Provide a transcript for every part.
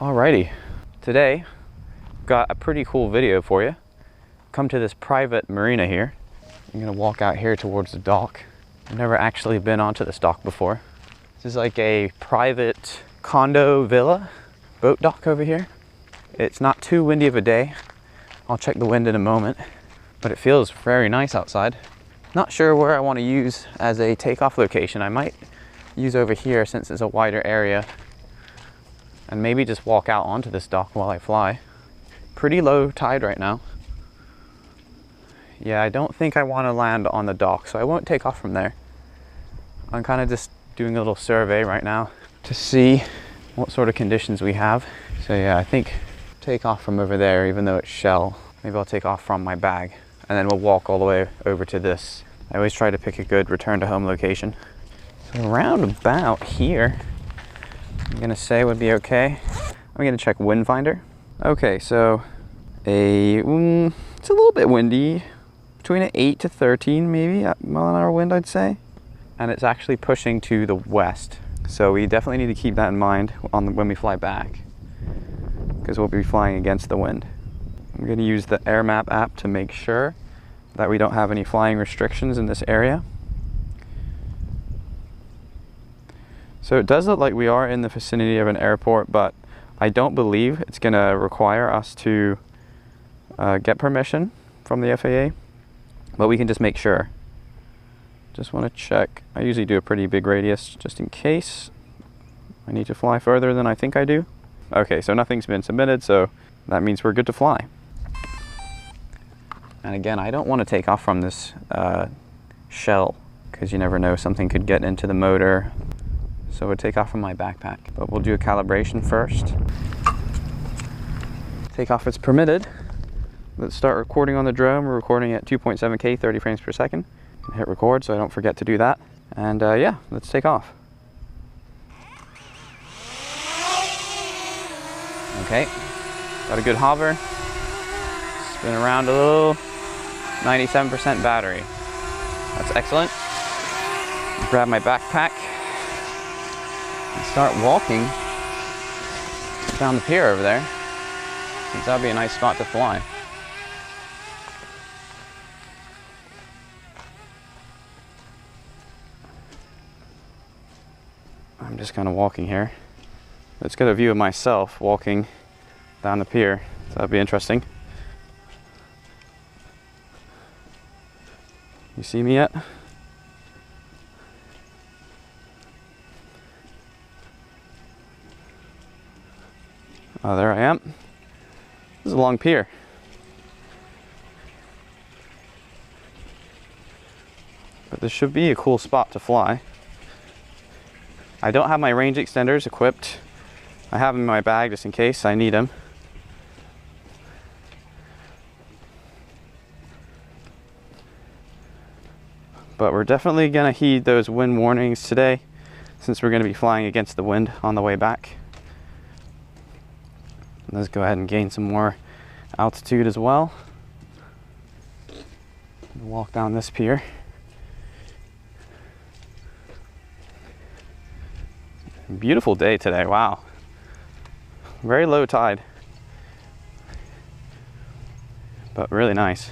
Alrighty, today got a pretty cool video for you. Come to this private marina here. I'm gonna walk out here towards the dock. I've never actually been onto this dock before. This is like a private condo villa boat dock over here. It's not too windy of a day. I'll check the wind in a moment, but it feels very nice outside. Not sure where I want to use as a takeoff location. I might use over here since it's a wider area, and maybe just walk out onto this dock while I fly. Pretty low tide right now. Yeah, I don't think I want to land on the dock, so I won't take off from there. I'm kind of just doing a little survey right now to see what sort of conditions we have. So yeah, I think take off from over there, even though it's shell. Maybe I'll take off from my bag, and then we'll walk all the way over to this. I always try to pick a good return to home location. So around about here, I'm gonna say would be okay. I'm gonna check Windfinder. Okay, so it's a little bit windy, between an 8 to 13 maybe mile-an-hour wind, I'd say. And it's actually pushing to the west. So we definitely need to keep that in mind when we fly back, because we'll be flying against the wind. I'm gonna use the AirMap app to make sure that we don't have any flying restrictions in this area. So it does look like we are in the vicinity of an airport, but I don't believe it's going to require us to get permission from the FAA, but we can just make sure. Just want to check. I usually do a pretty big radius just in case I need to fly further than I think I do. Okay, so nothing's been submitted, so that means we're good to fly. And again, I don't want to take off from this shell, because you never know, something could get into the motor. So we'll take off from my backpack, but we'll do a calibration first. Takeoff is permitted. Let's start recording on the drone. We're recording at 2.7K, 30 frames per second. Hit record so I don't forget to do that. And yeah, let's take off. Okay, got a good hover. Spin around a little. 97% battery. That's excellent. Grab my backpack and start walking down the pier over there, since that'd be a nice spot to fly. I'm just kind of walking here. Let's get a view of myself walking down the pier, so that'd be interesting. You see me yet? Oh, there I am. This is a long pier. But this should be a cool spot to fly. I don't have my range extenders equipped. I have them in my bag just in case I need them. But we're definitely gonna heed those wind warnings today, since we're gonna be flying against the wind on the way back. Let's go ahead and gain some more altitude as well. Walk down this pier. Beautiful day today, wow. Very low tide, but really nice.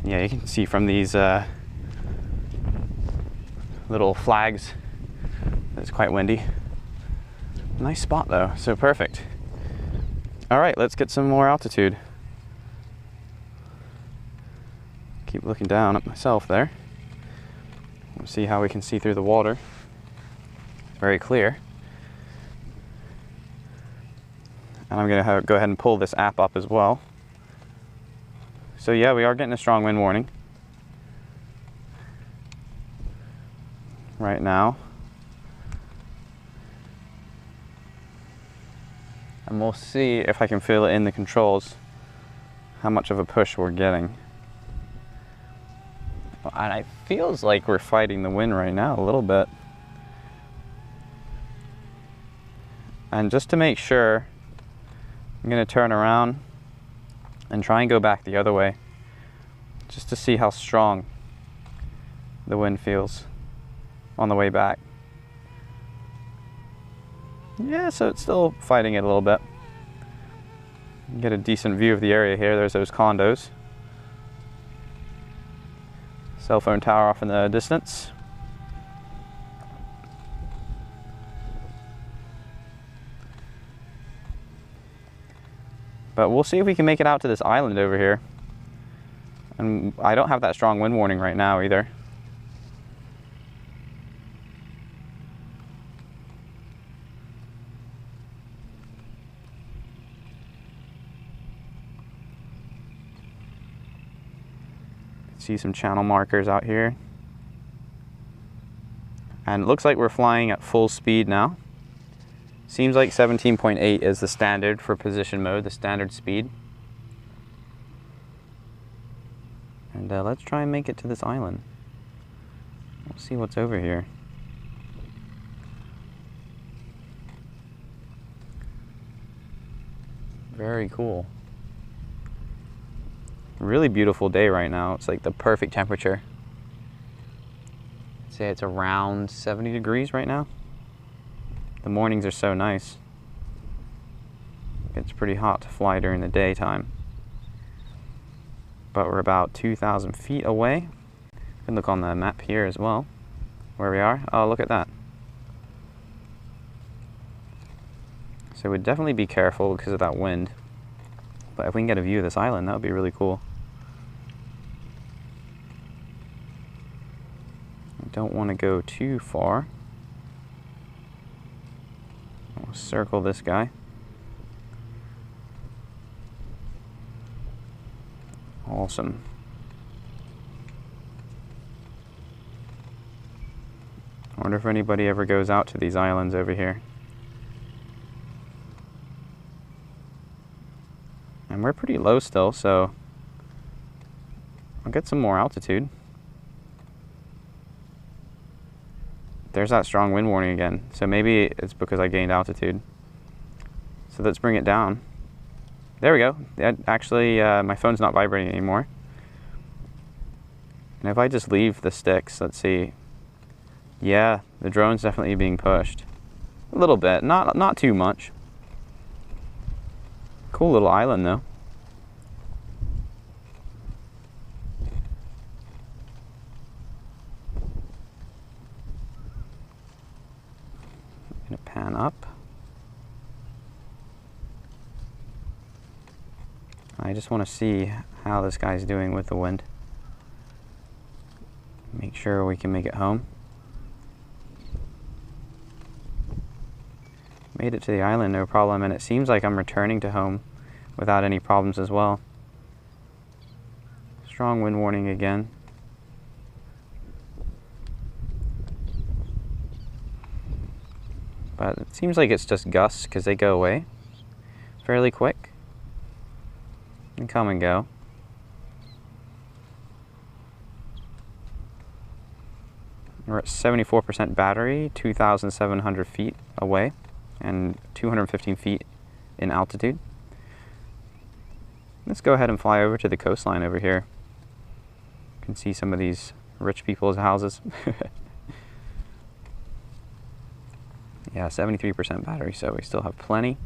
Yeah, you can see from these little flags that it's quite windy. Nice spot though, so perfect. All right, let's get some more altitude. Keep looking down at myself there. We'll see how we can see through the water. Very clear. And I'm gonna go ahead and pull this app up as well. So yeah, we are getting a strong wind warning right now. And we'll see if I can feel it in the controls, how much of a push we're getting. And it feels like we're fighting the wind right now a little bit. And just to make sure, I'm gonna turn around and try and go back the other way, just to see how strong the wind feels on the way back. Yeah, so it's still fighting it a little bit. Get a decent view of the area here. There's those condos. Cell phone tower off in the distance. But we'll see if we can make it out to this island over here. And I don't have that strong wind warning right now either. See some channel markers out here. And it looks like we're flying at full speed now. Seems like 17.8 is the standard for position mode, the standard speed. And let's try and make it to this island. Let's see what's over here. Very cool. Really beautiful day right now. It's like the perfect temperature. I'd say it's around 70 degrees right now. The mornings are so nice. It's pretty hot to fly during the daytime. But we're about 2,000 feet away. You can look on the map here as well, where we are. Oh, look at that. So we'd definitely be careful because of that wind. But if we can get a view of this island, that would be really cool. I don't want to go too far. We'll circle this guy. Awesome. I wonder if anybody ever goes out to these islands over here. And we're pretty low still, so I'll get some more altitude. There's that strong wind warning again. So maybe it's because I gained altitude. So let's bring it down. There we go. Actually, my phone's not vibrating anymore. And if I just leave the sticks, let's see. Yeah, the drone's definitely being pushed. A little bit, not too much. Cool little island though. I'm gonna pan up. I just want to see how this guy's doing with the wind. Make sure we can make it home. Made it to the island, no problem, and it seems like I'm returning to home without any problems as well. Strong wind warning again. But it seems like it's just gusts because they go away fairly quick and come and go. We're at 74% battery, 2,700 feet away, and 215 feet in altitude. Let's go ahead and fly over to the coastline over here. You can see some of these rich people's houses. Yeah, 73% battery, so we still have plenty.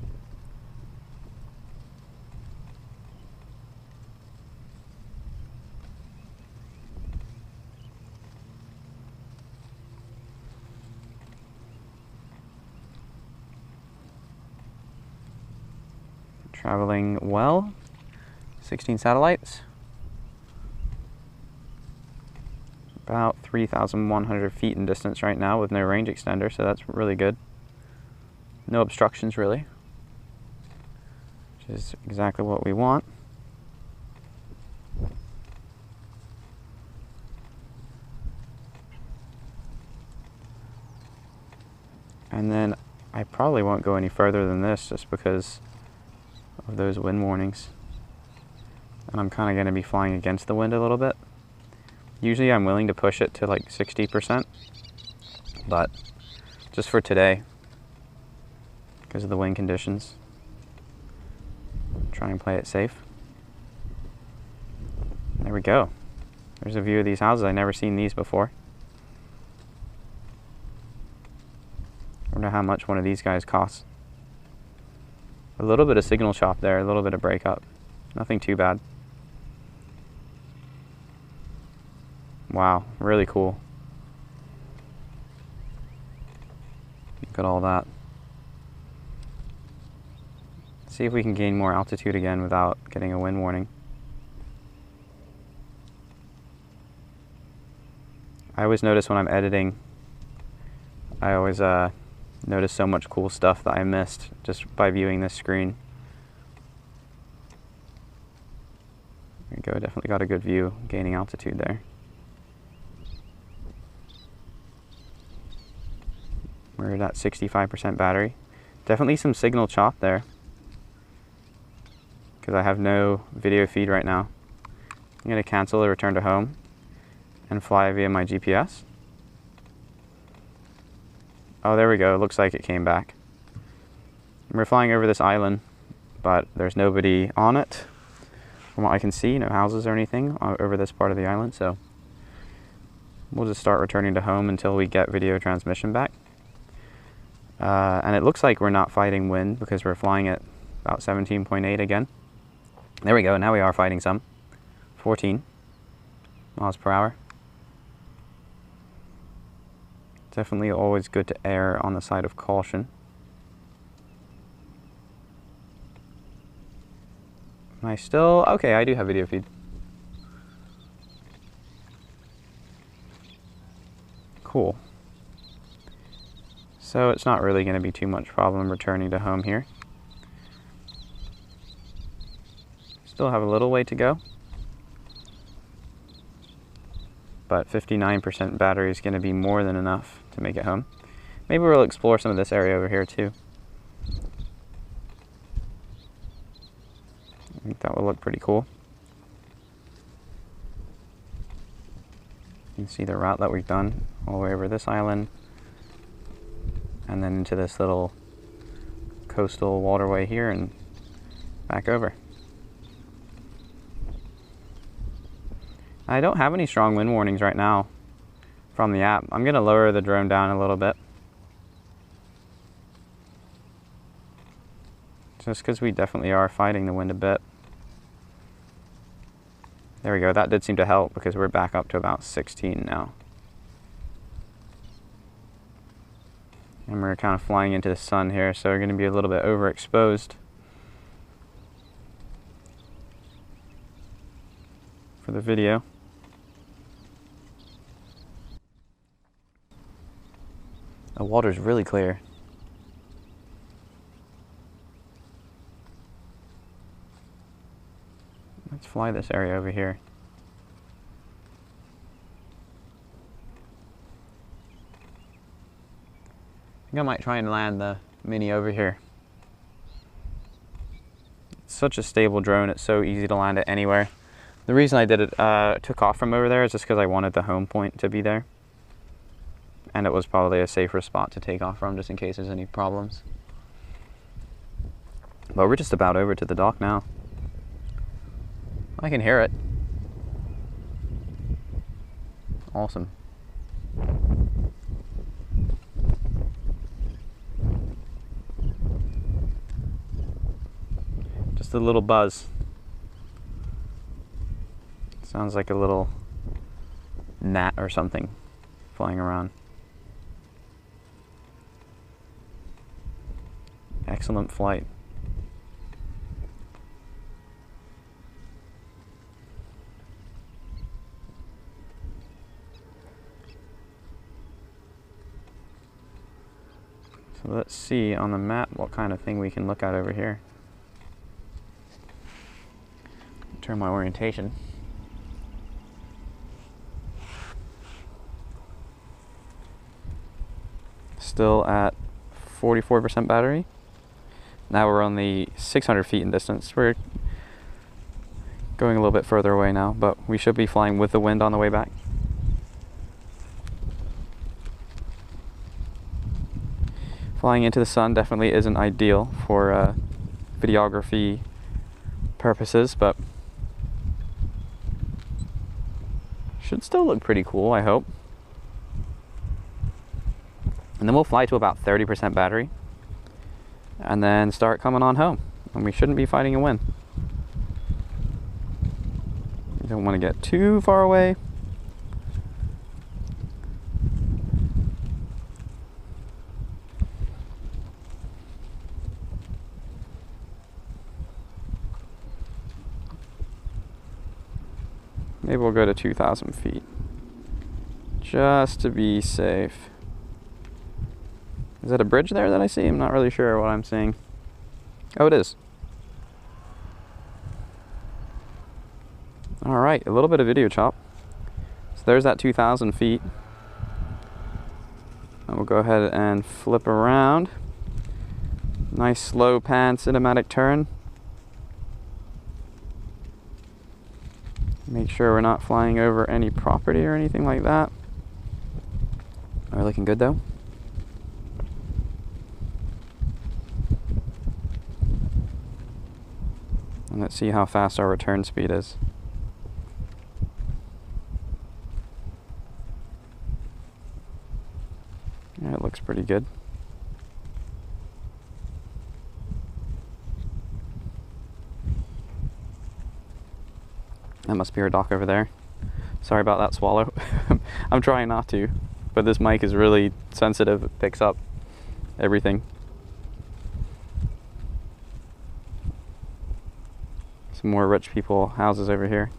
Traveling well. 16 satellites. About 3,100 feet in distance right now with no range extender, so that's really good. No obstructions really, which is exactly what we want. And then I probably won't go any further than this just because of those wind warnings. And I'm kind of going to be flying against the wind a little bit. Usually I'm willing to push it to like 60%, but just for today, because of the wind conditions, try and play it safe. There we go. There's a view of these houses. I've never seen these before. We're Wonder how much one of these guys costs. A little bit of signal chop there, a little bit of breakup. Nothing too bad. Wow, really cool. Look at all that. See if we can gain more altitude again without getting a wind warning. I always notice when I'm editing, I always notice so much cool stuff that I missed just by viewing this screen. There we go, definitely got a good view gaining altitude there. We're at 65% battery. Definitely some signal chop there, because I have no video feed right now. I'm going to cancel the return to home and fly via my GPS. Oh, there we go. It looks like it came back. We're flying over this island, but there's nobody on it. From what I can see, no houses or anything over this part of the island, so we'll just start returning to home until we get video transmission back. And it looks like we're not fighting wind because we're flying at about 17.8 again. There we go, now we are fighting some. 14 miles per hour. Definitely always good to err on the side of caution. Am I still? Okay, I do have video feed. Cool. So it's not really going to be too much problem returning to home here. Still have a little way to go, but 59% battery is going to be more than enough to make it home. Maybe we'll explore some of this area over here too. I think that will look pretty cool. You can see the route that we've done all the way over this island and then into this little coastal waterway here and back over. I don't have any strong wind warnings right now from the app. I'm going to lower the drone down a little bit, just because we definitely are fighting the wind a bit. There we go, that did seem to help because we're back up to about 16 now. And we're kind of flying into the sun here, so we're going to be a little bit overexposed for the video. The water's really clear. Let's fly this area over here. I think I might try and land the Mini over here. It's such a stable drone, it's so easy to land it anywhere. The reason I did it, took off from over there is just because I wanted the home point to be there. And it was probably a safer spot to take off from just in case there's any problems. But we're just about over to the dock now. I can hear it. Awesome. Just a little buzz. Sounds like a little gnat or something flying around. Excellent flight. So let's see on the map what kind of thing we can look at over here. Turn my orientation. Still at 44% battery. Now we're only 600 feet in distance. We're going a little bit further away now, but we should be flying with the wind on the way back. Flying into the sun definitely isn't ideal for videography purposes, but should still look pretty cool, I hope. And then we'll fly to about 30% battery and then start coming on home. And we shouldn't be fighting a wind. You don't want to get too far away. Maybe we'll go to 2,000 feet, just to be safe. Is that a bridge there that I see? I'm not really sure what I'm seeing. Oh, it is. All right, a little bit of video chop. So there's that 2,000 feet. And we'll go ahead and flip around. Nice slow pan cinematic turn. Make sure we're not flying over any property or anything like that. We're looking good though. And let's see how fast our return speed is. Yeah, it looks pretty good. That must be our dock over there. Sorry about that swallow. I'm trying not to, but this mic is really sensitive. It picks up everything. Some more rich people houses over here.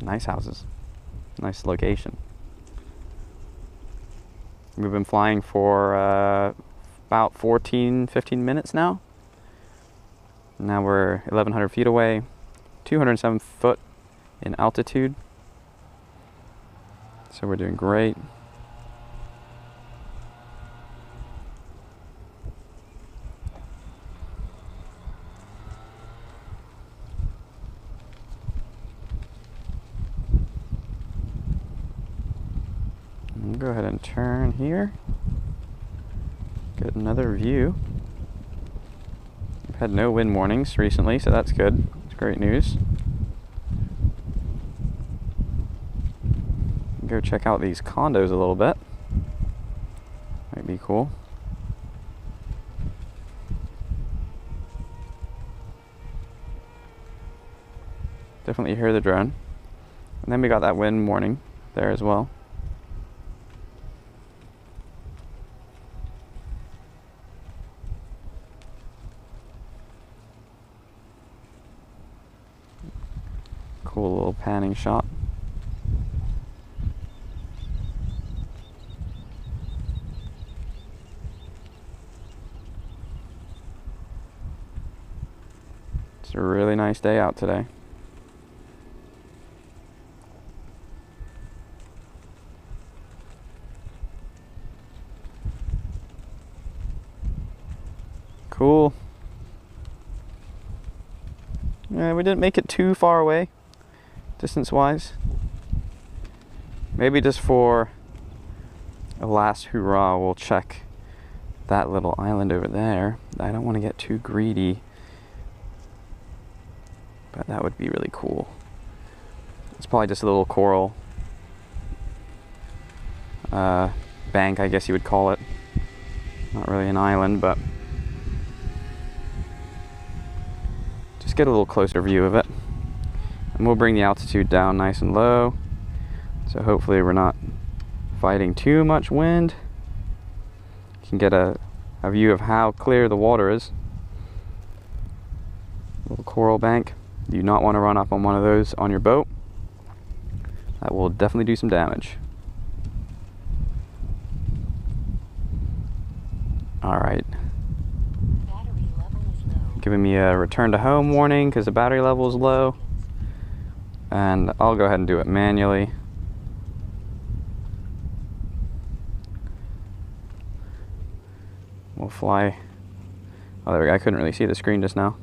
Nice houses. Nice location. We've been flying for about 15 minutes now. Now we're 1,100 feet away, 207 foot in altitude. So we're doing great. We'll go ahead and turn here. Get another view. Had no wind warnings recently, so that's good. It's great news. Go check out these condos a little bit. Might be cool. Definitely hear the drone. And then we got that wind warning there as well. Cool little panning shot. It's a really nice day out today. Cool. Yeah, we didn't make it too far away. Distance-wise, maybe just for a last hurrah, we'll check that little island over there. I don't want to get too greedy, but that would be really cool. It's probably just a little coral bank, I guess you would call it. Not really an island, but just get a little closer view of it. And we'll bring the altitude down nice and low, so hopefully we're not fighting too much wind. You can get a view of how clear the water is. Little coral bank. You do not want to run up on one of those on your boat. That will definitely do some damage. Alright. Giving me a return to home warning because the battery level is low. And I'll go ahead and do it manually. We'll fly. Oh, there we go. I couldn't really see the screen just now.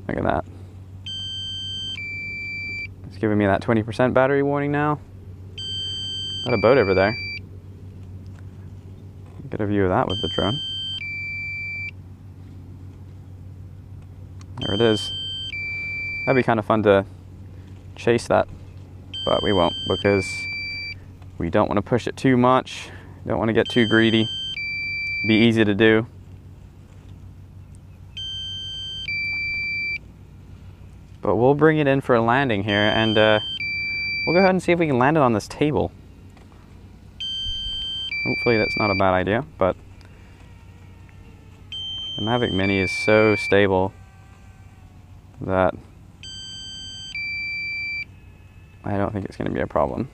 Look at that. It's giving me that 20% battery warning now. Got a boat over there. Get a view of that with the drone. There it is. That'd be kind of fun to chase that, but we won't because We don't want to push it too much. Don't want to get too greedy. Be easy to do. But we'll bring it in for a landing here, and we'll go ahead and see if we can land it on this table. Hopefully that's not a bad idea, but the Mavic Mini is so stable that I don't think it's going to be a problem.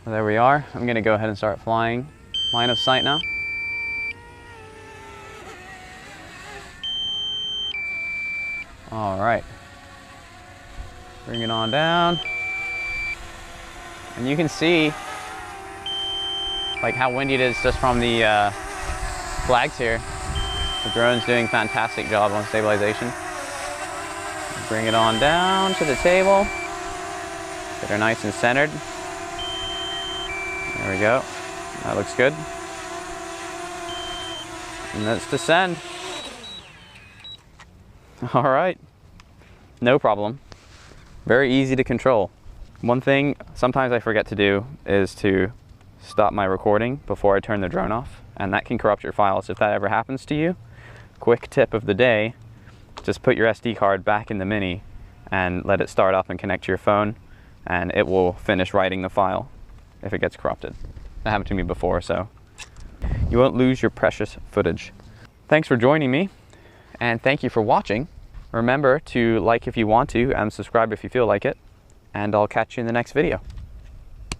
Well, there we are. I'm going to go ahead and start flying line of sight now. All right. Bring it on down. And you can see like how windy it is just from the flags here. The drone's doing a fantastic job on stabilization. Bring it on down to the table. Get her nice and centered. There we go. That looks good. And let's descend. All right. No problem. Very easy to control. One thing sometimes I forget to do is to stop my recording before I turn the drone off, and that can corrupt your files. If that ever happens to you, quick tip of the day, just put your SD card back in the Mini and let it start up and connect to your phone, and it will finish writing the file if it gets corrupted. That happened to me before, so you won't lose your precious footage. Thanks for joining me, and thank you for watching. Remember to like if you want to and subscribe if you feel like it, and I'll catch you in the next video.